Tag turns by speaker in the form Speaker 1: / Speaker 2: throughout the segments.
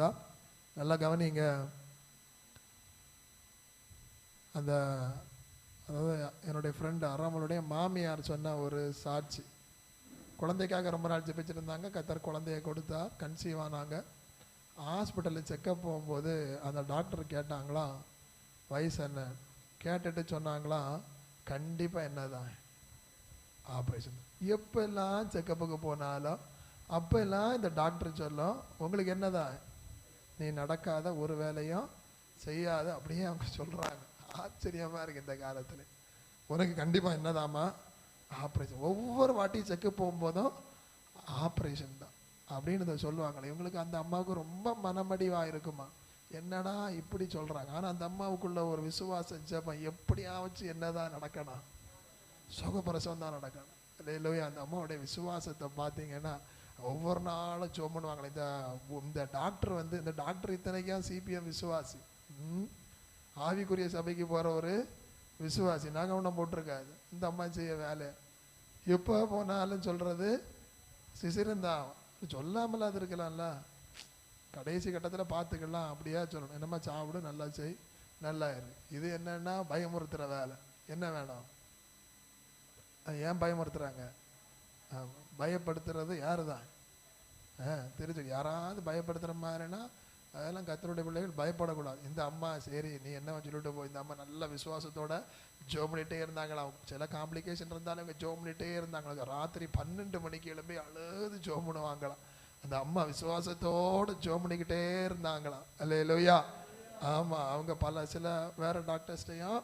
Speaker 1: தான். நல்லா கவனிங்க. அந்த அதாவது என்னுடைய ஃப்ரெண்டு அறாமலுடைய மாமியார் சொன்ன ஒரு சாட்சி. குழந்தைக்காக ரொம்ப நாள் ஜெபிச்சுட்டு இருந்தாங்க. கத்தர் குழந்தைய கொடுத்தா, கன்சீவ் ஆனாங்க. ஹாஸ்பிட்டலில் செக்கப் போகும்போது அந்த டாக்டர் கேட்டாங்களாம் வயசு என்ன. கேட்டுட்டு சொன்னாங்களாம் கண்டிப்பாக என்னதான் ஆப்ரேஷன். எப்பெல்லாம் செக்கப்புக்கு போனாலும் அப்பெல்லாம் இந்த டாக்டர் சொல்லும் உங்களுக்கு என்னதான், நீ நடக்காத ஒரு வேலையும் செய்யாத, அப்படியே அவங்க சொல்கிறாங்க. ஆச்சரியமாக இருக்குது இந்த காலத்தில். உனக்கு கண்டிப்பாக என்னதாம்மா ஆப்ரேஷன். ஒவ்வொரு வாட்டி செக்கப் போகும்போதும் ஆப்ரேஷன் தான் அப்படின்னு சொல்லுவாங்களே. இவங்களுக்கு அந்த அம்மாவுக்கு ரொம்ப மனமடிவாக இருக்குமா, என்னடா இப்படி சொல்கிறாங்க. ஆனால் அந்த அம்மாவுக்குள்ள ஒரு விசுவாசம் ஜெபம், எப்படியாவது என்னதான் நடக்கணும், சுகப்பிரசவம் தான் நடக்கணும். இல்லையா? அந்த அம்மாவுடைய விசுவாசத்தை பார்த்தீங்கன்னா ஒவ்வொரு நாளும் ஜெபம் பண்ணுவாங்களே. இந்த டாக்டர் இந்த டாக்டர் இத்தனைக்கும் சிபிஎம் விசுவாசி, ஆவிக்குரிய சபைக்கு போகிற ஒரு விசுவாசி. நான் கவனம் போட்டிருக்காது. இந்த அம்மா செய்ய வேலை எப்போ போனாலும் சொல்கிறது சிசிருந்தான். சொல்லாமல் அது இருக்கலாம்ல, கடைசி கட்டத்தில் பார்த்துக்கலாம் அப்படியா சொல்லணும். என்னம்மா சாப்பிடு, நல்லா செய், நல்லா இரு. இது என்னன்னா பயமுறுத்துகிற வேலை. என்ன வேணும், ஏன் பயமுறுத்துறாங்க? பயப்படுத்துறது யாரு தான் தெரிஞ்சு. யாராவது பயப்படுத்துகிற மாதிரினா அதெல்லாம் கர்த்தருடைய பிள்ளைகள் பயப்படக்கூடாது. இந்த அம்மா சரி நீ என்ன சொல்லிட்டு போய், இந்த அம்மா நல்ல விசுவாசத்தோட ஜெபம் பண்ணிகிட்டே இருந்தாங்களா. சில காம்ப்ளிகேஷன் இருந்தாலும் இவங்க ஜெபம் பண்ணிகிட்டே இருந்தாங்களா. ராத்திரி 12 மணிக்கு எழும்பி அழுது ஜெபம் பண்ணுவாங்களாம். அந்த அம்மா விசுவாசத்தோடு ஜெபம் பண்ணிக்கிட்டே இருந்தாங்களாம். அல்லேலூயா. ஆமாம். அவங்க சில வேறு டாக்டர்ஸ்டையும்,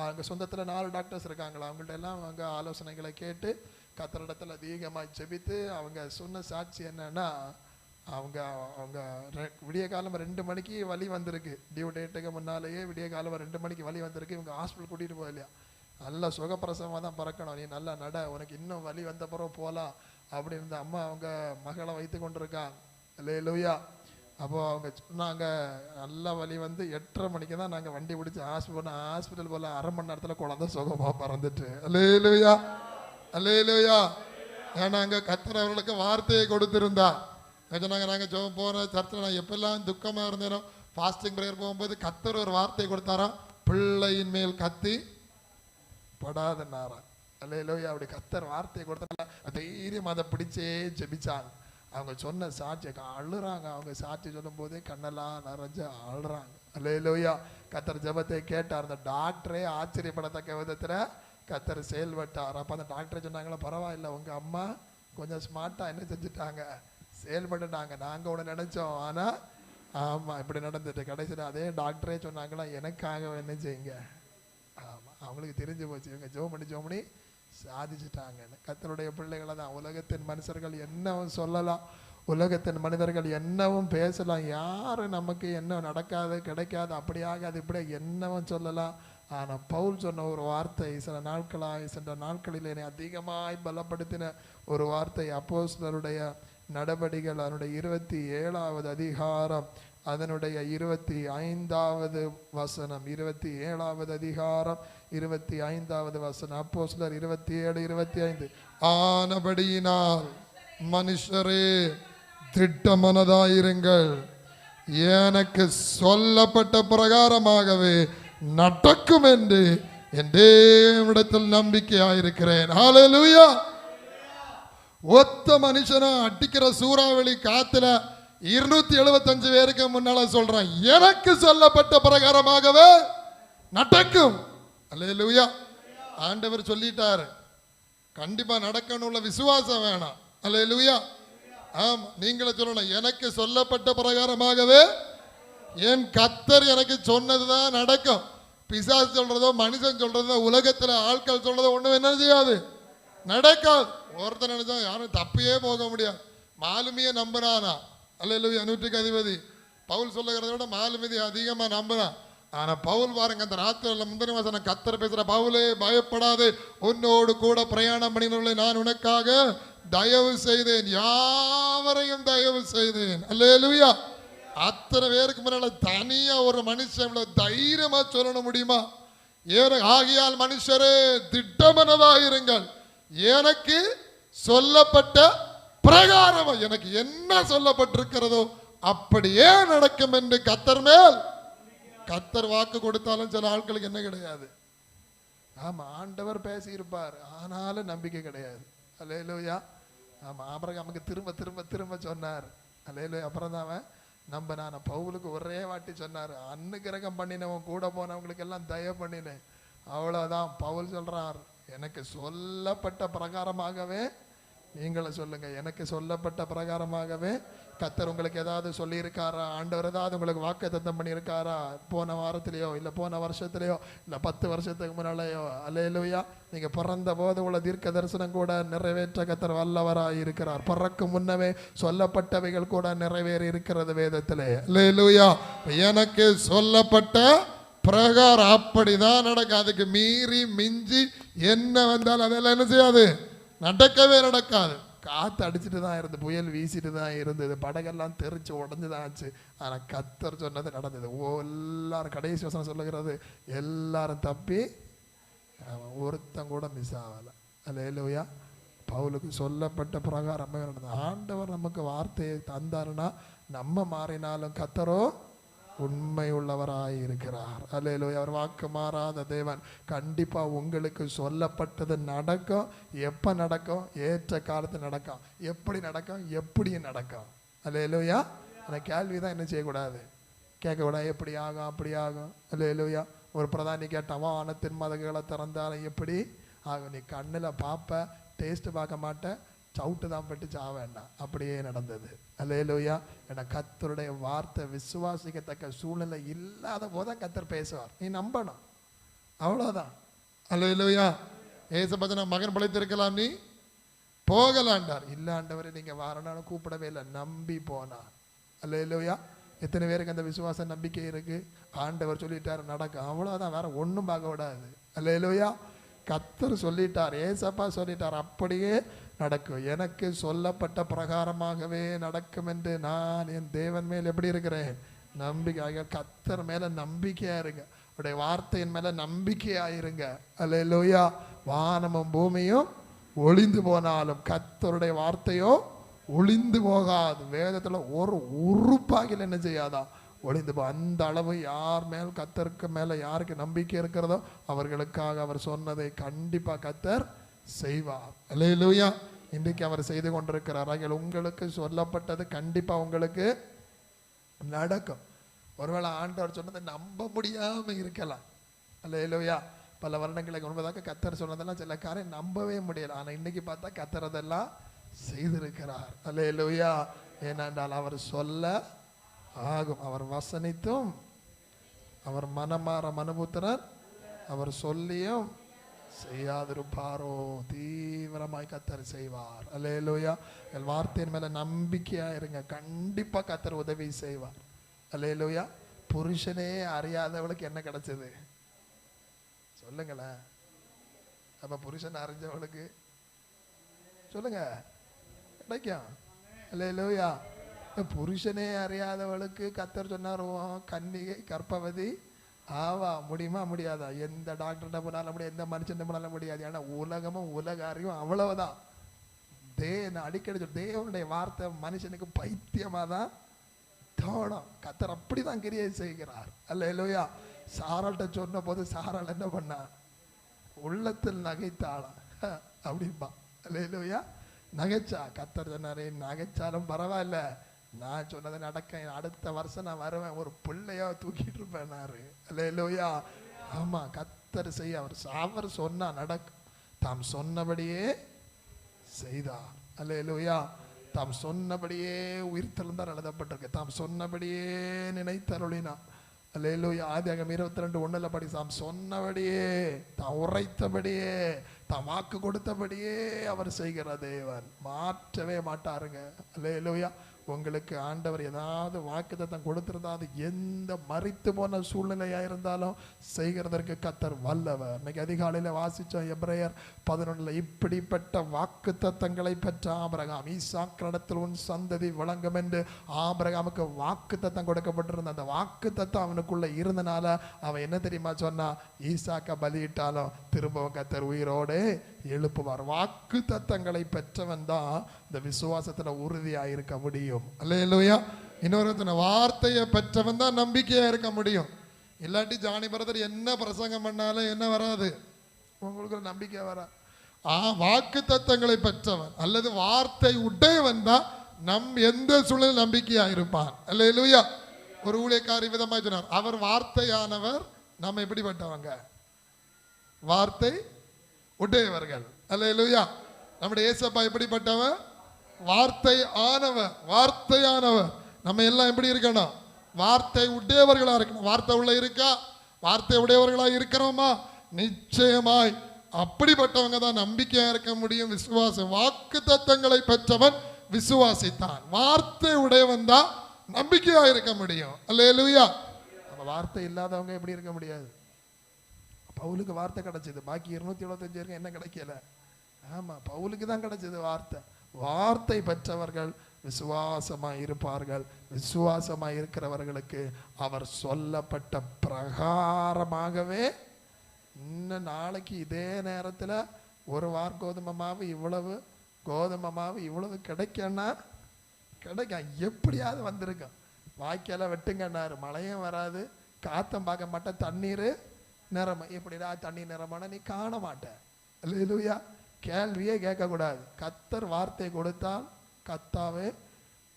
Speaker 1: அவங்க சொந்தத்தில் 4 டாக்டர்ஸ் இருக்காங்களா, அவங்கள்ட்ட எல்லாம் அவங்க ஆலோசனைகளை கேட்டு கர்த்தரிடத்தில் அதிகமாக ஜெபித்து அவங்க சொன்ன சாட்சி என்னன்னா, அவங்க விடிய காலம் 2 மணிக்கு வலி வந்திருக்கு. டியூ டேட்டுக்கு முன்னாலேயே விடிய காலம் 2 மணிக்கு வலி வந்திருக்கு. இவங்க ஹாஸ்பிட்டல் கூட்டிகிட்டு போகலையா. நல்லா சுகப்பிரசவமாக தான் பிறக்கணும், நீ நல்லா நட, உனக்கு இன்னும் வலி வந்த பிறகு போகலாம் அப்படின்னு அம்மா அவங்க மகளை வைத்து கொண்டிருக்காங்க. அல்லேலூயா. அப்போது அவங்க சொன்னாங்க நல்லா வலி 8:30 மணிக்கு தான் நாங்கள் வண்டி பிடிச்சி ஹாஸ்பிட்டல் போல் 1/2 மணி நேரத்தில் குழந்தை சுகமாக பறந்துட்டு. அல்லேலூயா, அல்லேலூயா. ஏன்னா அங்கே கர்த்தர் அவர்களுக்கு வார்த்தையை கொடுத்திருந்தா. சொன்னாங்க நாங்கள் ஜெபம் போகிற சர்ச்சில் நான் எப்பெல்லாம் துக்கமாக இருந்தேனோ ஃபாஸ்டிங் ப்ரேயர் போகும்போது கர்த்தர் ஒரு வார்த்தை கொடுத்தாராம், பிள்ளையின் மேல் கத்தி படாத நாரா. அல்லேலூயா. அப்படி கர்த்தர் வார்த்தையை கொடுத்தா தைரியம் அதை பிடிச்சே ஜெபிச்சாங்க. அவங்க சொன்ன சாட்சியை அழுறாங்க. அவங்க சாட்சி சொல்லும் போதே கண்ணெல்லாம் நிறைஞ்சு அழுறாங்க. அல்லேலூயா. கர்த்தர் ஜெபத்தை கேட்டார். அந்த டாக்டரே ஆச்சரியப்படத்தக்க விதத்தில் கர்த்தர் செயல்பட்டார். அப்போ அந்த டாக்டரே சொன்னாங்களா, பரவாயில்ல உங்கள் அம்மா கொஞ்சம் ஸ்மார்ட்டாக என்ன செஞ்சுட்டாங்க, செயல்பட்டுட்டாங்க. நாங்கள் ஒன்று நினச்சோம், ஆனால் ஆமாம் இப்படி நடந்துட்டு. கடைசியில் அதே டாக்டரே சொன்னாங்களா, எனக்காக என்ன செய்யுங்க. ஆமாம், அவங்களுக்கு தெரிஞ்சு போச்சு இவங்க ஜெபம் பண்ணி சாதிச்சுட்டாங்கன்னு. கர்த்தருடைய பிள்ளைகளை தான். உலகத்தின் மனுஷர்கள் என்னவும் சொல்லலாம், உலகத்தின் மனிதர்கள் என்னவும் பேசலாம், யார் நமக்கு என்ன நடக்காது கிடைக்காது அப்படி ஆகாது இப்படி என்னவும் சொல்லலாம். ஆனால் பவுல் சொன்ன ஒரு வார்த்தை, சில நாட்களாய் சென்ற நாட்களில் என்னை அதிகமாய் பலப்படுத்தின ஒரு வார்த்தை. அப்போஸ்தலருடைய நடபடிகள் அதனுடைய 27வது அதிகாரம் அதனுடைய 25வது வசனம். 27வது அதிகாரம் 25வது வசனம். அப்போஸ்தலர் 27:25. ஆனபடியினால் மனுஷரே திட்டமனதாயிருங்கள், எனக்கு சொல்லப்பட்ட பிரகாரமாகவே நடக்கும் என்று என் தேவனிடத்தில் நம்பிக்கையாயிருக்கிறேன். ஹல்லேலூயா. ஒத்த மனுஷனா அடிக்கிற சூறாவளி காத்துல 275 பேருக்கு முன்னால சொல்றான், எனக்கு சொல்லப்பட்ட பிரகாரமாகவே நடக்கும். அல்லேலூயா. ஆண்டவர் சொல்லிட்டாரு, கண்டிப்பா நடக்கணும்ல விசுவாசம் வேணாம். அல்லேலூயா. ஆமா, நீங்களே சொல்லணும், எனக்கு சொல்லப்பட்ட பிரகாரமாகவே என் கர்த்தர் எனக்கு சொன்னதுதான் நடக்கும். பிசாசு சொல்றதோ மனுஷன் சொல்றதோ உலகத்துல ஆட்கள் சொல்றதோ ஒண்ணும் என்ன செய்யாது, நடக்காது. ஒருத்தர் நினைச்சா யாரும் தப்பியே போக முடியாது. மாலுமியை நம்புறானா. அல்லேலூயா. 100க்கு அதிபதி பவுல் சொல்லுகிறத விட மாலுமிதி அதிகமா நம்புறான். ஆனா பவுல் பாருங்க, அந்த ராத்திரில முந்தின வசனம் கர்த்தர் பேசுற, பவுலே பயப்படாது, உன்னோடு கூட பிரயாணம் பண்ணினவர்களை நான் உனக்காக தயவு செய்தேன், யாவரையும் தயவு செய்தேன். அல்லேலூயா. அத்தனை பேருக்கு முன்னால தனியா ஒரு மனுஷன் தைரியமா சொல்லணும் முடியுமா? ஆகியால் மனுஷரே திட்டமனதாயிருங்கள், எனக்கு சொல்லப்பட்ட பிரகாரம், எனக்கு என்ன சொல்லப்பட்டிருக்கிறதோ
Speaker 2: அப்படியே நடக்கும் என்று கர்த்தர் மேல் கர்த்தர் வாக்கு கொடுத்தாலும் சில ஆட்களுக்கு என்ன கிடையாது.
Speaker 1: ஆமா, ஆண்டவர் பேசி இருப்பார், ஆனாலும் நம்பிக்கை கிடையாது. அல்லேலூயா. ஆமா, ஆபிரகாமுக்கு திரும்ப திரும்ப திரும்ப சொன்னார். அல்லேலூயா. அப்புறம் தான் அவன் நம்பினான். பவுலுக்கு ஒரே வாட்டி சொன்னார், அனுக்கிரகம் பண்ணினவன் கூட போனவங்களுக்கு எல்லாம் தயவு பண்ணினேன். அவ்வளவுதான். பவுல் சொல்றார், எனக்கு சொல்லப்பட்ட பிரகாரமாகவே நீங்களும் சொல்லுங்க. எனக்கு சொல்லப்பட்ட பிரகாரமாகவே கர்த்தர் உங்களுக்கு ஏதாவது சொல்லி இருக்காரா? ஆண்டவர் ஏதாவது உங்களுக்கு வாக்குத்தத்தம் பண்ணியிருக்காரா? போன வாரத்திலேயோ இல்லை போன வருஷத்துலையோ இல்லை 10 வருஷத்துக்கு முன்னாலேயோ? அல்லேலூயா. நீங்கள் பிறந்த போது உள்ள தீர்க்க தரிசனம் கூட நிறைவேற்ற கர்த்தர் வல்லவராய் இருக்கிறார். பிறக்கும் முன்னவே சொல்லப்பட்டவைகள் கூட நிறைவேறி இருக்கிறது வேதத்திலே. அல்லேலூயா. எனக்கு சொல்லப்பட்ட பிரகாரம் அப்படிதான் நடக்கும். அதுக்கு மீறி மிஞ்சி என்ன வந்தாலும் அதெல்லாம் என்ன செய்யாது, நடக்கவே நடக்காது. காற்று அடிச்சுட்டு தான் இருந்தது, புயல் வீசிட்டு தான் இருந்தது, படகெல்லாம் தெரிச்சு உடஞ்சு தான் ஆச்சு. ஆனால் கர்த்தர் சொன்னது நடந்தது. எல்லாரும் கடைசி வசனம் சொல்லுகிறது, எல்லாரும் தப்பி ஒருத்தன் கூட மிஸ் ஆகலை. அல்லேலூயா. பவுலுக்கு சொல்லப்பட்ட பிரகாரம் நடந்தது. ஆண்டவர் நமக்கு வார்த்தையை தந்தாருன்னா நம்ம மாறினாலும் கர்த்தரோ உண்மை உள்ளவராய் இருக்கிறார். அல்லேலூயா. அவர் வாக்கு மாறாத தேவன். கண்டிப்பா உங்களுக்கு சொல்லப்பட்டது நடக்கும். எப்ப நடக்கும்? ஏற்ற காலத்து நடக்கும். எப்படி நடக்கும்? எப்படியும் நடக்கும். அல்லேலூயா. அந்த கேள்விதான் என்ன செய்யக்கூடாது, கேட்கக்கூடாது. எப்படி ஆகும், அப்படி ஆகும். அல்லேலூயா. ஒரு பிரதானி கேட்டான், வானத்தின் மதகுகளை திறந்தாலும் எப்படி ஆகும்? நீ கண்ணில் பார்ப்ப, டேஸ்ட் பார்க்க மாட்டேன், சவுட்டு தான் பட்டு சாக வேண்டாம். அப்படியே நடந்தது. அல்லேலூயா. என கர்த்தருடைய வார்த்தை விசுவாசிக்கத்தக்க சூழ்நிலை இல்லாத போதுதான் கர்த்தர் பேசுவார். நீ நம்பணும், அவ்வளோதான். அல்லேலூயா. ஏசபதன மகன் பிழைத்திருக்கலாம், நீ போகலாண்டார். இல்லை ஆண்டவரை நீங்கள் வரணும்னு கூப்பிடவே இல்லை, நம்பி போனார். அல்லேலூயா. எத்தனை பேருக்கு அந்த விசுவாச நம்பிக்கை இருக்கு? ஆண்டவர் சொல்லிட்டார் நடக்கும், அவ்வளோதான். வேற ஒன்றும் பார்க்க விடாது. அல்லேலூயா. கர்த்தர் சொல்லிட்டார், ஏசப்பா சொல்லிட்டார், அப்படியே நடக்கும். எனக்கு சொல்லப்பட்ட பிரகாரமாகவே நடக்கும் என்று நான் என் தேவன் மேல் எப்படி இருக்கிறேன்? நம்பிக்கை. கர்த்தர் மேல நம்பிக்கையா இருங்க. அவருடைய வார்த்தையின் மேல நம்பிக்கையா இருங்க. அல்லேலூயா. வானமும் பூமியும் ஒளிந்து போனாலும் கர்த்தருடைய வார்த்தையோ ஒளிந்து போகாது. வேதத்துல ஒரு உறுப்பாகில் என்ன செய்யாதா, ஒளிந்து போ. அந்த அளவு யார் மேல் கர்த்தருக்கு மேல யாருக்கு நம்பிக்கை இருக்கிறதோ அவர்களுக்காக அவர் சொன்னதை கண்டிப்பா கர்த்தர் செய்வார். அல்லேலூயா. இன்றைக்கு அவர் செய்து கொண்டிருக்கிறார். உங்களுக்கு சொல்லப்பட்டது கண்டிப்பா உங்களுக்கு நடக்கும். ஒருவேளை ஆண்டவர் சொன்னதை நம்ப முடியாம இருக்கலாம். அல்லேலூயா. பல வருடங்களுக்கு முன்பதாக கர்த்தர் சொன்னதெல்லாம் சில காரியம் நம்பவே முடியல. ஆனா இன்னைக்கு பார்த்தா கர்த்தர் அதெல்லாம் செய்திருக்கிறார். அல்லேலூயா. ஏனென்றால் அவர் சொல்ல ஆகும், அவர் வசனித்தும் அவர் மனமாற மனுபுத்திரர், அவர் சொல்லியும் செய்யாதிருப்பாரோ? தீவிரமாய் கர்த்தர் செய்வார். அல்லேலூயா. வார்த்தையின் மேல நம்பிக்கையா இருங்க, கண்டிப்பா கர்த்தர் உதவி செய்வார். அல்லேலூயா. புருஷனே அறியாதவளுக்கு என்ன கிடைச்சது சொல்லுங்களேன். அப்ப புருஷன் அறிஞ்சவளுக்கு சொல்லுங்க கிடைக்கும். அல்லேலூயா. புருஷனே அறியாதவளுக்கு கர்த்தர் சொன்னார், கன்னிகை கர்ப்பவதி ஆவா. முடியுமா? முடியாதா? எந்த டாக்டர்கிட்ட போனாலும் முடியாது, எந்த மனுஷன் போனாலும் முடியாது. ஏன்னா உலகமும் உலக அறிவும் அவ்வளவுதான். நான் அடிக்கடி தேவனுடைய வார்த்தை மனுஷனுக்கு பைத்தியமா தான் தோணும். கர்த்தர் அப்படிதான் கிரியை செய்கிறார். அல்லேலூயா. சாராள்கிட்ட சொன்ன போது சாராள் என்ன பண்ணா? உள்ளத்தில் நகைத்தாளா அப்படின்பா. அல்லேலூயா. நகைச்சா. கர்த்தர் சொன்னாரே, நகைச்சாலும் பரவாயில்ல, நான் சொன்னதை நடக்க, அடுத்த வருஷம் நான் வருவேன், ஒரு பிள்ளையா தூக்கிட்டு இருப்பேன். அல்லேலூயா. ஆமா, கர்த்தர் செய்ய அவர் சொன்னா நடக்கும். தாம் சொன்னபடியே செய்தார். அல்லேலூயா. தாம் சொன்னபடியே உயிர்த்தெழுந்தார் எழுதப்பட்டிருக்கு. தாம் சொன்னபடியே நினைத்தருளினார். அல்லேலூயா. ஆதியாகமம் 22:1 படி, தாம் சொன்னபடியே, தாம் உரைத்தபடியே, தாம் வாக்கு கொடுத்தபடியே அவர் செய்கிற தேவன். மாற்றவே மாட்டாருங்க. அல்லேலூயா. உங்களுக்கு ஆண்டவர் ஏதாவது வாக்குத்தத்தம் கொடுத்திருந்தா அது எந்த மரித்து போன சூழ்நிலையா இருந்தாலும் செய்கிறதற்கு கர்த்தர் வல்லவர். இன்னைக்கு அதிகாலையில வாசிச்சோம் எபிரேயர் 11. இப்படிப்பட்ட வாக்குத்தத்தங்களை பெற்ற ஆபிரகாம், ஈசாக்கினிடத்தில் உன் சந்ததி விளங்கும் என்று ஆபிரகாமுக்கு வாக்குத்தத்தம் கொடுக்கப்பட்டிருந்த அந்த வாக்குத்தத்தம் அவனுக்குள்ள இருந்தனால அவன் என்ன தெரியுமா சொன்னா? ஈசாக்க பலியிட்டாலும் திரும்பவும் கர்த்தர் உயிரோடு எழுப்புவார். வாக்கு தத்தங்களை பெற்றவன் தான் இந்த விசுவாசத்துல உறுதியா இருக்க முடியும். அல்லேலூயா.
Speaker 2: இன்னொருத்தன வார்த்தையை பெற்றவன் தான் நம்பிக்கையா இருக்க முடியும். இல்லாட்டி ஜானி பிரதர் என்ன பிரசங்கம் பண்ணாலும் என்ன வராது,
Speaker 1: உங்களுக்கு ஒரு நம்பிக்கை வரா.
Speaker 2: வாக்கு தத்தங்களை பெற்றவன் அல்லது வார்த்தை உடையவன் தான் எந்த சூழ்நிலை நம்பிக்கையா இருப்பான். அல்லேலூயா. ஒரு ஊழியக்காரி விதமாக சொன்னார், அவர் வார்த்தையானவர், நம்ம எப்படிப்பட்டவங்க? வார்த்தை உடையவர்கள். அல்லேலூயா. நம்முடைய ஏசப்பா எப்படிப்பட்டவர்? வார்த்தை ஆனவர், வார்த்தையானவர். நம்ம எல்லாம் எப்படி இருக்கணும்? வார்த்தை உடையவர்களா இருக்கணும். வார்த்தை உள்ள இருக்கா? வார்த்தை உடையவர்களா இருக்கிறோமா? நிச்சயமாய் அப்படிப்பட்டவங்க தான் நம்பிக்கையா இருக்க முடியும். விசுவாசம். வாக்கு தத்தங்களை பெற்றவன் விசுவாசித்தான். வார்த்தை உடையவன் தான் நம்பிக்கையா இருக்க முடியும். அல்லேலூயா.
Speaker 1: நம்ம வார்த்தை இல்லாதவங்க எப்படி இருக்க முடியாது? பவுலுக்கு வார்த்தை கிடைச்சது, பாக்கி 275 பேருக்கு என்ன கிடைக்கல? ஆமா, பவுலுக்கு தான் கிடைச்சது வார்த்தை. வார்த்தை பெற்றவர்கள் விசுவாசமா இருப்பார்கள். விசுவாசமா இருக்கிறவர்களுக்கு அவர் சொல்லப்பட்ட பிரகாரமாகவே இன்னும் நாளைக்கு இதே நேரத்துல ஒரு வார் கோதுமை மாவு இவ்வளவு, கோதுமை மாவு இவ்வளவு கிடைக்கன்னா கிடைக்கும். எப்படியாவது வந்திருக்கும். வாய்க்கால வெட்டுங்கன்னாரு, மழையும் வராது, காத்தம் பார்க்க மாட்டேன், தண்ணீர் நிறம எப்படிடா தண்ணீர் நிறமான நீ காண மாட்டேன். அல்லேலூயா. கேள்வியே கேட்கக்கூடாது. கத்தர் வார்த்தை கொடுத்தால் கத்தாவே,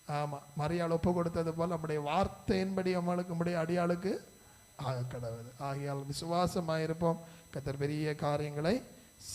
Speaker 1: ஆமா, மரியாள் ஒப்பு கொடுத்தது போல் நம்முடைய வார்த்தையின்படி நம்மளுக்கு அடியாளுக்கு ஆக கடவுள். ஆகையால் விசுவாசமாயிருப்போம். கத்தர் பெரிய காரியங்களை